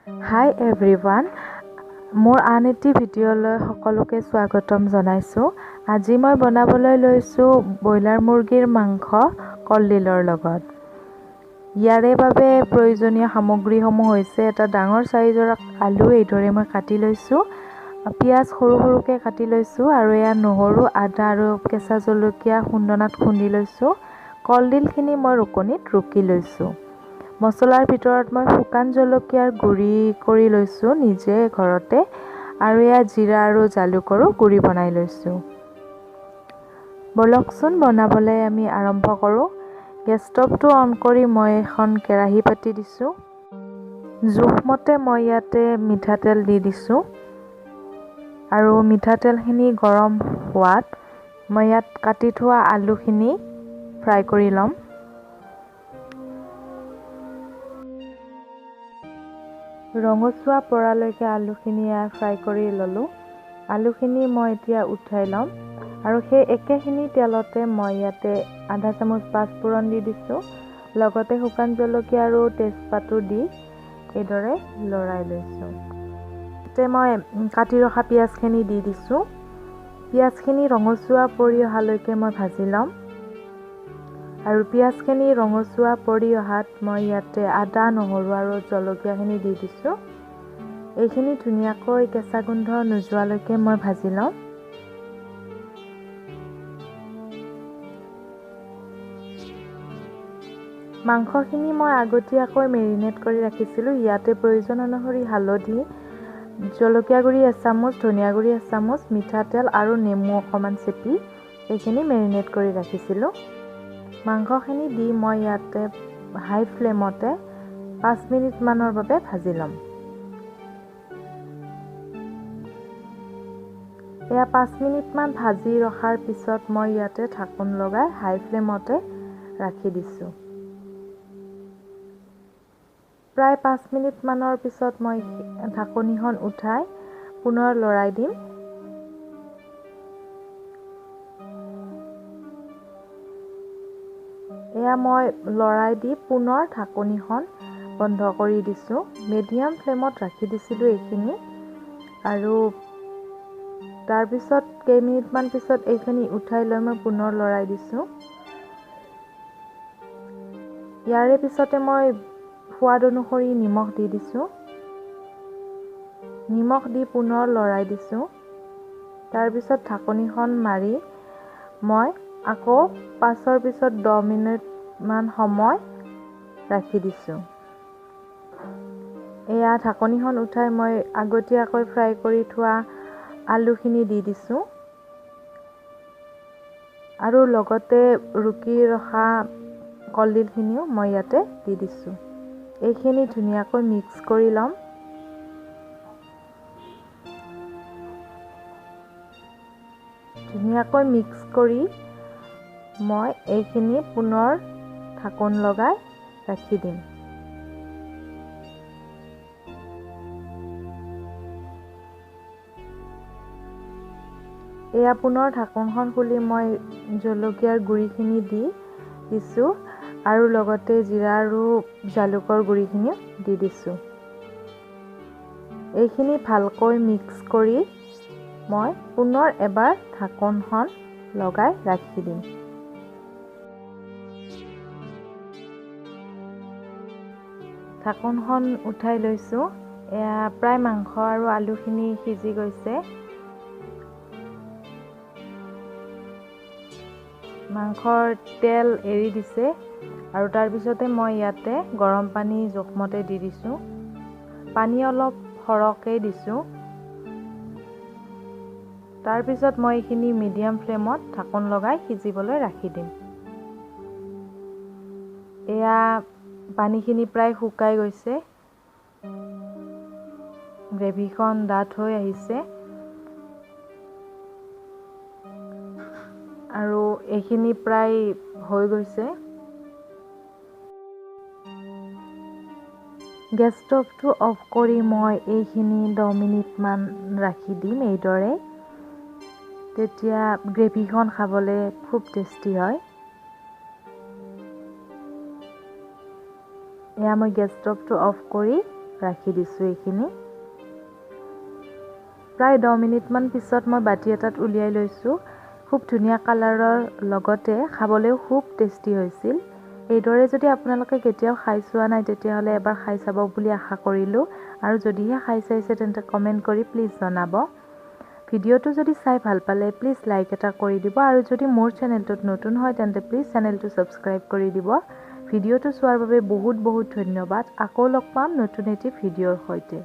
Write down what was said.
Hi everyone, মোৰ আন এটি ভিডিঅ'লৈ সকলোকে স্বাগতম জনাইছোঁ। আজি মই বনাবলৈ লৈছোঁ ব্ৰইলাৰ মুৰ্গীৰ মাংস কলডিলৰ লগত। ইয়াৰে বাবে প্ৰয়োজনীয় সামগ্ৰীসমূহ হৈছে এটা ডাঙৰ চাইজৰ আলু এইদৰে মই কাটি লৈছোঁ, পিঁয়াজ সৰু সৰুকৈ কাটি লৈছোঁ আৰু এয়া নহৰু, আদা আৰু কেঁচা জলকীয়া খুন্দনাত খুন্দি লৈছোঁ। কলডিলখিনি মই ৰুকনিত ৰুকি লৈছোঁ। মছলাৰ ভিতৰত মই শুকান জলকীয়াৰ গুড়ি কৰি লৈছোঁ নিজে ঘৰতে, আৰু এয়া জিৰা আৰু জালুকৰো গুড়ি বনাই লৈছোঁ। বলকচোন বনাবলৈ আমি আৰম্ভ কৰোঁ। গেছ ষ্টভটো অন কৰি মই এখন কেৰাহী পাতি দিছোঁ। জোখমতে মই ইয়াতে মিঠাতেল দি দিছোঁ আৰু মিঠাতেলখিনি গৰম হোৱাত মই ইয়াত কাটি থোৱা আলুখিনি ফ্ৰাই কৰি ল'ম। ৰঙচুৱা পৰালৈকে আলুখিনি ফ্ৰাই কৰি ল'লোঁ। আলুখিনি মই এতিয়া উঠাই ল'ম আৰু সেই একেখিনি তেলতে মই ইয়াতে আধা চামুচ পাঁচফোৰণ দি দিছোঁ, লগতে শুকান জলকীয়া আৰু তেজপাতো দি এইদৰে লৰাই লৈছোঁ। ইয়াতে মই কাটি ৰখা পিঁয়াজখিনি দি দিছোঁ। পিঁয়াজখিনি ৰঙচুৱা পৰি অহালৈকে মই ভাজি ল'ম আৰু পিঁয়াজখিনি ৰঙচুৱা পৰি অহাত মই ইয়াতে আদা, নহৰু আৰু জলকীয়াখিনি দি দিছোঁ। এইখিনি ধুনীয়াকৈ কেঁচা গোন্ধ নোযোৱালৈকে মই ভাজি ল'ম। মাংসখিনি মই আগতীয়াকৈ মেৰিনেট কৰি ৰাখিছিলোঁ। ইয়াতে প্ৰয়োজন অনুসৰি হালধি, জলকীয়া গুড়ি এচামুচ, ধনিয়া গুড়ি এচামুচ, মিঠাতেল আৰু নেমু অকণমান চেপি এইখিনি মেৰিনেট কৰি ৰাখিছিলোঁ। মাংসখিনি দি মই ইয়াতে হাই ফ্লেমতে 5 মিনিটমানৰ বাবে ভাজি ল'ম। এয়া 5 মিনিটমান ভাজি ৰখাৰ পিছত মই ইয়াতে ঢাকোন লগাই হাই ফ্লেমতে ৰাখি দিছোঁ। প্ৰায় 5 মিনিটমানৰ পিছত মই ঢাকনিখন উঠাই পুনৰ লৰাই দিম। এয়া মই লৰাই দি পুনৰ ঢাকনিখন বন্ধ কৰি দিছোঁ। মিডিয়াম ফ্লেমত ৰাখি দিছিলোঁ এইখিনি, আৰু তাৰপিছত কেইমিনিটমান পিছত এইখিনি উঠাই লৈ মই পুনৰ লৰাই দিছোঁ। ইয়াৰে পিছতে মই সোৱাদ অনুসৰি নিমখ দি দিছোঁ। নিমখ দি পুনৰ লৰাই দিছোঁ। তাৰপিছত ঢাকনিখন মাৰি মই আকৌ 5ৰ পিছত 10 মিনিটমান সময় ৰাখি দিছোঁ। এয়া ঢাকনিখন উঠাই মই আগতীয়াকৈ ফ্ৰাই কৰি থোৱা আলুখিনি দি দিছোঁ আৰু লগতে ৰুকি ৰখা কলডিলখিনিও মই ইয়াতে দি দিছোঁ। এইখিনি ধুনীয়াকৈ মিক্স কৰি ল'ম। ধুনীয়াকৈ মিক্স কৰি মই এইখিনি পুনৰ ঢাকোন লগাই ৰাখি দিম। এয়া পুনৰ ঢাকোনখন খুলি মই জলকীয়াৰ গুড়িখিনি দি দিছোঁ আৰু লগতে জিৰা আৰু জালুকৰ গুড়িখিনিও দি দিছোঁ। এইখিনি ভালকৈ মিক্স কৰি মই পুনৰ এবাৰ ঢাকোনখন লগাই ৰাখি দিম। ঢাকোনখন উঠাই লৈছোঁ। এয়া প্ৰায় মাংস আৰু আলুখিনি সিজি গৈছে। মাংসৰ তেল এৰি দিছে আৰু তাৰপিছতে মই ইয়াতে গৰম পানী জোখমতে দি দিছোঁ। পানী অলপ সৰহকৈ দিছোঁ। তাৰপিছত মই এইখিনি মিডিয়াম ফ্লেমত ঢাকোন লগাই সিজিবলৈ ৰাখি দিম। এয়া পানীখিনি প্ৰায় শুকাই গৈছে, গ্ৰেভিখন ডাঠ হৈ আহিছে আৰু এইখিনি প্ৰায় হৈ গৈছে। গেছ ষ্টভটো অফ কৰি মই এইখিনি 10 মিনিটমান ৰাখি দিম এইদৰে। তেতিয়া গ্ৰেভিখন খাবলৈ খুব টেষ্টি হয়। এয়া মই গেছ ষ্টভটো অফ কৰি ৰাখি দিছোঁ এইখিনি প্ৰায় 10 মিনিটমান পিছত মই বাটি এটাত উলিয়াই লৈছোঁ খুব ধুনীয়া কালাৰৰ লগতে খাবলৈও খুব টেষ্টি হৈছিল এইদৰে যদি আপোনালোকে কেতিয়াও খাই চোৱা নাই তেতিয়াহ'লে এবাৰ খাই চাব বুলি আশা কৰিলোঁ আৰু যদিহে খাই চাইছে তেন্তে কমেণ্ট কৰি প্লিজ জনাব ভিডিঅ'টো যদি চাই ভাল পালে প্লিজ লাইক এটা কৰি দিব আৰু যদি মোৰ চেনেলটোত নতুন হয় তেন্তে প্লিজ চেনেলটো সাবস্ক্ৰাইব কৰি দিব ভিডিঅ'টো চোৱাৰ বাবে বহুত বহুত ধন্যবাদ আকৌ লগ পাম নতুন এটি ভিডিঅ'ৰ সৈতে